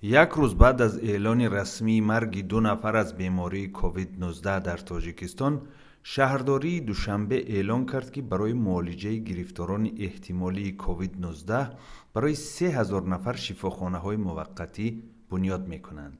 یک روز بعد از اعلان رسمی مرگ 2 نفر از بیماری کووید 19 در تاجیکستان، شهرداری دوشنبه اعلان کرد که برای معالجه گرفتاران احتمالی کووید 19 برای 3000 نفر شفاخانه های موقتی بنیاد می کنند.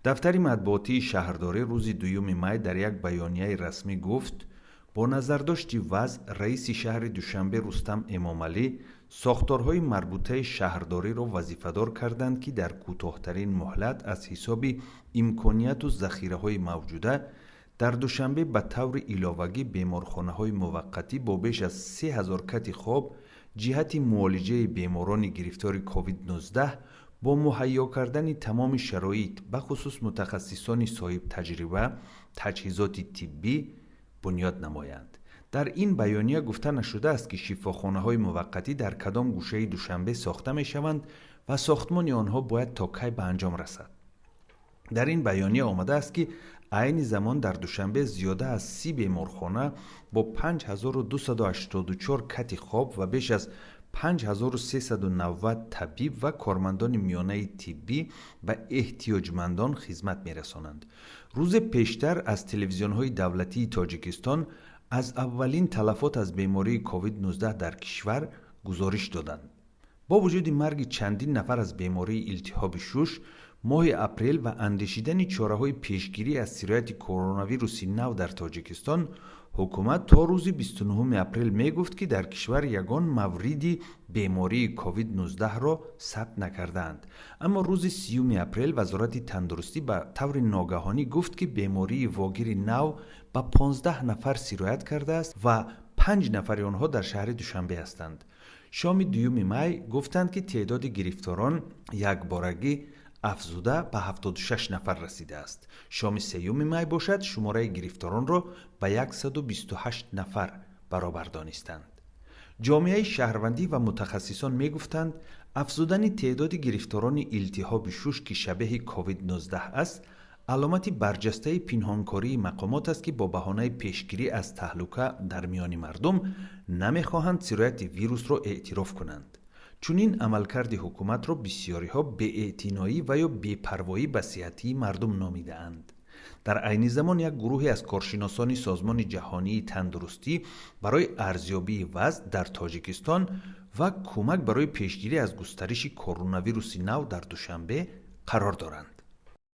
دفتر مطبوعاتی شهرداری روز 2 می در یک بیانیه رسمی گفت با نظرداشت وضع، رئیس شهر دوشنبه رستم امامعلی ساختارهای مربوطه شهرداری را وظیفه‌دار کردند که در کوتاه‌ترین مهلت از حساب امکانیت و ذخیره‌های موجوده در دوشنبه به طور علاوگی بیمارخانه‌های موقتی با بیش از 3000 کت خواب جهت معالجه بیماران گرفتار کووید 19 با مهیا کردن تمام شرایط به خصوص متخصصان صاحب تجربه، تجهیزات طبی بنیاد نمایند. در این بیانیه گفته نشده است که شفاخانه های موقتی در کدام گوشه دوشنبه ساخته می شوند و ساختمان آنها باید تا کی به انجام رسد. در این بیانیه آمده است که عین زمان در دوشنبه زیاده از 30 بیمارخانه با 5284 کت خواب و بیش از 5390 طبیب و کارمندان میانه طبی به احتیاجمندان خدمت می‌رسانند. روز پیشتر از تلویزیون‌های دولتی تاجیکستان از اولین تلفات از بیماری کووید 19 در کشور گزارش دادند. با وجود مرگ چندین نفر از بیماری التهاب شش، ماه اپریل و اندیشیدن چاره‌های پیشگیری از سرایت کرونا ویروس نو در تاجیکستان، حکومت تا روز 29 اپریل می گفت که در کشور یگان موردی بیماری کووید 19 را ثبت نکردند. اما روز 30 اپریل وزارت تندرستی به طور ناگهانی گفت که بیماری واگیر نو به 15 نفر سرایت کرده است و 5 نفر آنها در شهر دوشنبه هستند. شام 2 می گفتند که تعداد گرفتاران یک بارگی افزوده به 76 نفر رسیده است. شام 3 می باشد شماره گرفتاران را به 128 نفر برابر دانستند. جامعه شهروندی و متخصصان می گفتند افزودن تعداد گرفتاران التهاب شش که شبیه کووید 19 است علامتی برجسته پنهانکاری مقامات است که با بهانه پیشگیری از تهلکه در میان مردم نمیخواهند سرایت ویروس را اعتراف کنند. چون این عملکرد حکومت را بسیاری ها بی‌اعتنایی و یا بی‌پروایی به صحت مردم نامیده اند. در عین زمان یک گروهی از کارشناسان سازمان جهانی تندرستی برای ارزیابی وضع در تاجیکستان و کمک برای پیشگیری از گسترش کرونا ویروس نو در دوشنبه قرار دارند.